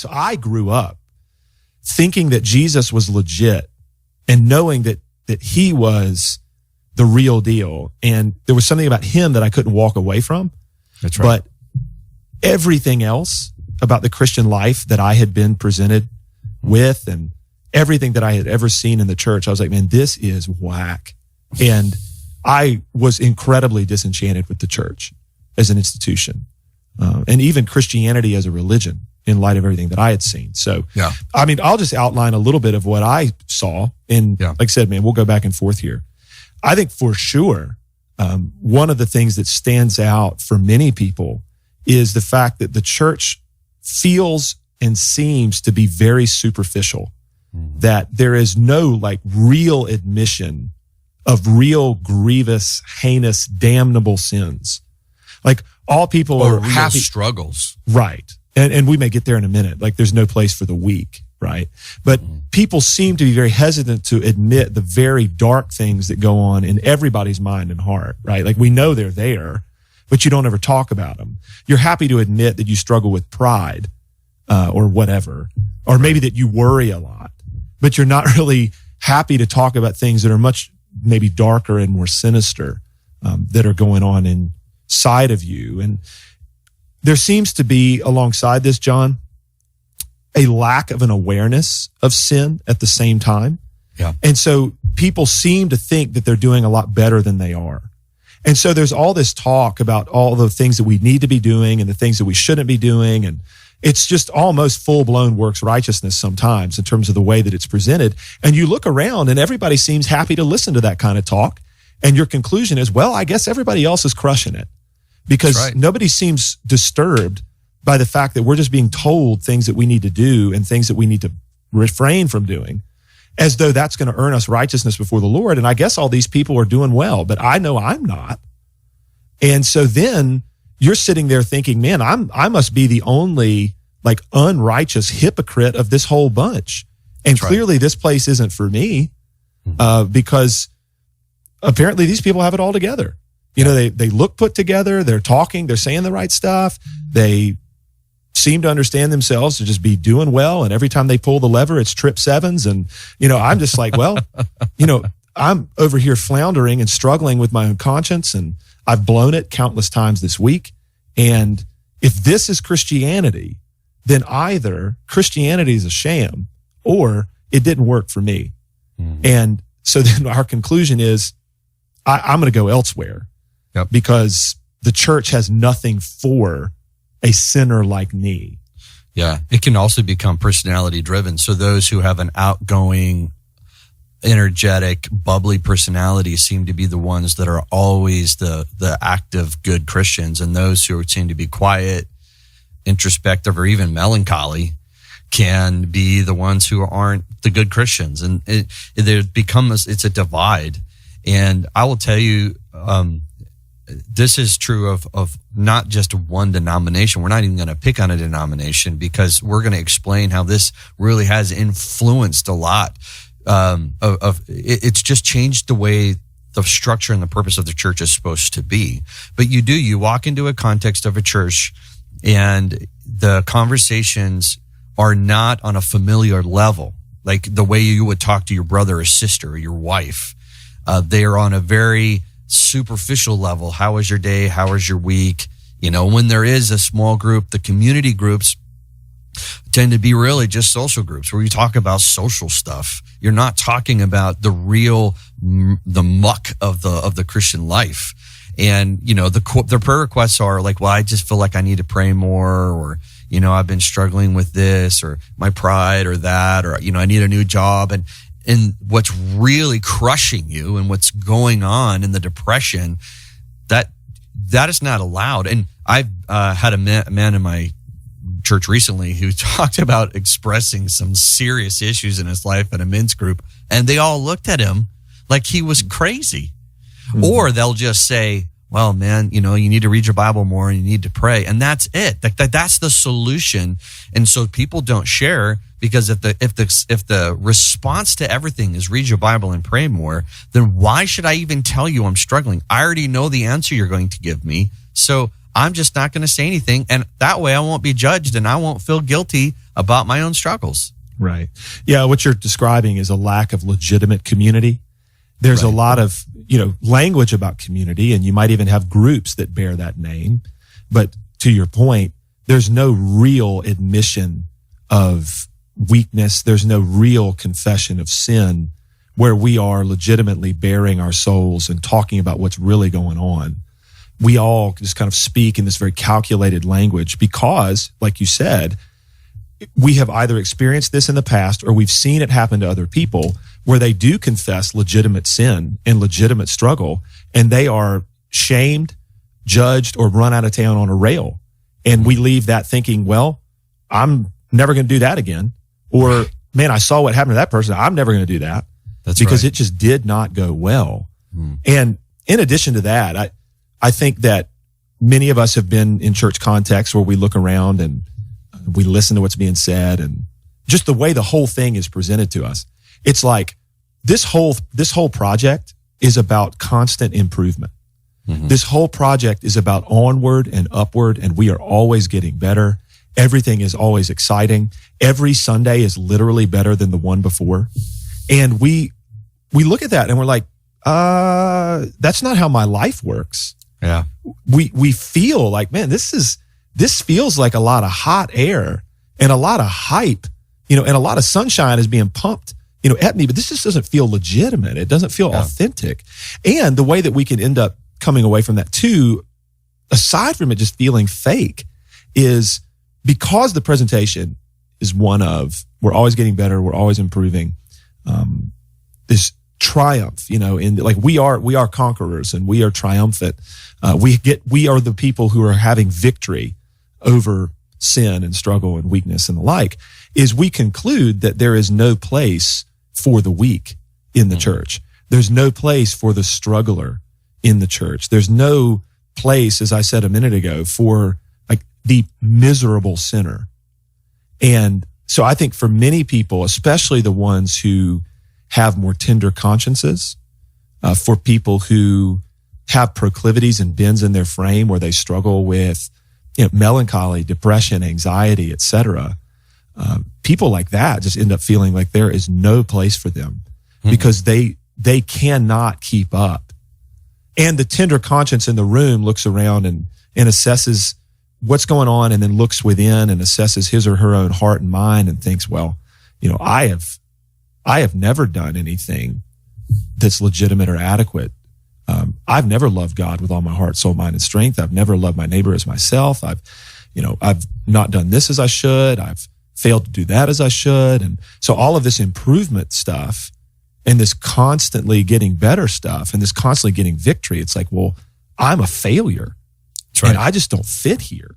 So I grew up thinking that Jesus was legit and knowing that he was the real deal. And there was something about him that I couldn't walk away from. That's right. But everything else about the Christian life that I had been presented with and everything that I had ever seen in the church, I was like, man, this is whack. And I was incredibly disenchanted with the church as an institution, and even Christianity as a religion in light of everything that I had seen. So, yeah. I mean, I'll just outline a little bit of what I saw. And like I said, man, we'll go back and forth here. I think for sure, one of the things that stands out for many people is the fact that the church feels and seems to be very superficial, that there is no like real admission of real grievous, heinous, damnable sins. Like all people or are real happy struggles. Right. And we may get there in a minute. Like there's no place for the weak, right? But people seem to be very hesitant to admit the very dark things that go on in everybody's mind and heart, right? Like we know they're there, but you don't ever talk about them. You're happy to admit that you struggle with pride, or whatever, or maybe that you worry a lot, but you're not really happy to talk about things that are much maybe darker and more sinister, that are going on inside of you. And there seems to be, alongside this, John, a lack of an awareness of sin at the same time. Yeah. And so people seem to think that they're doing a lot better than they are. And so there's all this talk about all the things that we need to be doing and the things that we shouldn't be doing. And it's just almost full-blown works righteousness sometimes in terms of the way that it's presented. And you look around and everybody seems happy to listen to that kind of talk. And your conclusion is, well, I guess everybody else is crushing it. Because nobody seems disturbed by the fact that we're just being told things that we need to do and things that we need to refrain from doing, as though that's going to earn us righteousness before the Lord. And I guess all these people are doing well, but I know I'm not. And so then you're sitting there thinking, man, I must be the only like unrighteous hypocrite of this whole bunch. And clearly this place isn't for me, because apparently these people have it all together. You know, they look put together, they're talking, they're saying the right stuff. They seem to understand themselves to just be doing well. And every time they pull the lever, it's trip sevens. And, you know, I'm just like, well, you know, I'm over here floundering and struggling with my own conscience. And I've blown it countless times this week. And if this is Christianity, then either Christianity is a sham or it didn't work for me. And so then our conclusion is, I'm going to go elsewhere. Because the church has nothing for a sinner like me. Yeah. It can also become personality driven. So those who have an outgoing, energetic, bubbly personality seem to be the ones that are always the active, good Christians. And those who seem to be quiet, introspective, or even melancholy can be the ones who aren't the good Christians. And it's a divide. And I will tell you, this is true of not just one denomination. We're not even going to pick on a denomination because we're going to explain how this really has influenced a lot it's just changed the way the structure and the purpose of the church is supposed to be. But you walk into a context of a church and the conversations are not on a familiar level, like the way you would talk to your brother or sister or your wife. They are on a very superficial level. How was your day? How was your week? You know, when there is a small group, the community groups tend to be really just social groups where you talk about social stuff. You're not talking about the muck of the Christian life. And, you know, the prayer requests are like, well, I just feel like I need to pray more, or, you know, I've been struggling with this, or my pride, or that, or, you know, I need a new job. And what's really crushing you and what's going on in the depression, that is not allowed. And I've had a man in my church recently who talked about expressing some serious issues in his life at a men's group, and they all looked at him like he was crazy. Mm-hmm. Or they'll just say, well, man, you know, you need to read your Bible more and you need to pray. And that's it. That's the solution. And so people don't share, because if the response to everything is read your Bible and pray more, then why should I even tell you I'm struggling? I already know the answer you're going to give me. So I'm just not going to say anything. And that way I won't be judged and I won't feel guilty about my own struggles. Right. Yeah. What you're describing is a lack of legitimate community. There's a lot of, language about community, and you might even have groups that bear that name. But to your point, there's no real admission of weakness. There's no real confession of sin where we are legitimately bearing our souls and talking about what's really going on. We all just kind of speak in this very calculated language because, like you said, we have either experienced this in the past or we've seen it happen to other people where they do confess legitimate sin and legitimate struggle, and they are shamed, judged, or run out of town on a rail. And we leave that thinking, well, I'm never going to do that again. Or, man, I saw what happened to that person. I'm never going to do that. That's because right. It just did not go well. And in addition to that, I think that many of us have been in church contexts where we look around and we listen to what's being said, and just the way the whole thing is presented to us. It's like this whole project is about constant improvement. This whole project is about onward and upward, and we are always getting better. Everything is always exciting. Every Sunday is literally better than the one before. And we look at that and we're like, that's not how my life works. Yeah. We feel like, man, this feels like a lot of hot air and a lot of hype, and a lot of sunshine is being pumped, at me, but this just doesn't feel legitimate. It doesn't feel authentic. And the way that we can end up coming away from that too, aside from it just feeling fake, is because the presentation is one of, we're always getting better, we're always improving, this triumph, in like we are conquerors and we are triumphant. We are the people who are having victory over sin and struggle and weakness and the like, is we conclude that there is no place for the weak in the church. There's no place for the struggler in the church. There's no place, as I said a minute ago, for like the miserable sinner. And so I think for many people, especially the ones who have more tender consciences, for people who have proclivities and bends in their frame where they struggle with melancholy, depression, anxiety, etc. People like that just end up feeling like there is no place for them because they cannot keep up. And the tender conscience in the room looks around and assesses what's going on, and then looks within and assesses his or her own heart and mind and thinks, well, I have never done anything that's legitimate or adequate. I've never loved God with all my heart, soul, mind, and strength. I've never loved my neighbor as myself. I've not done this as I should. I've failed to do that as I should. And so all of this improvement stuff and this constantly getting better stuff and this constantly getting victory, it's like, well, I'm a failure. That's right. And I just don't fit here.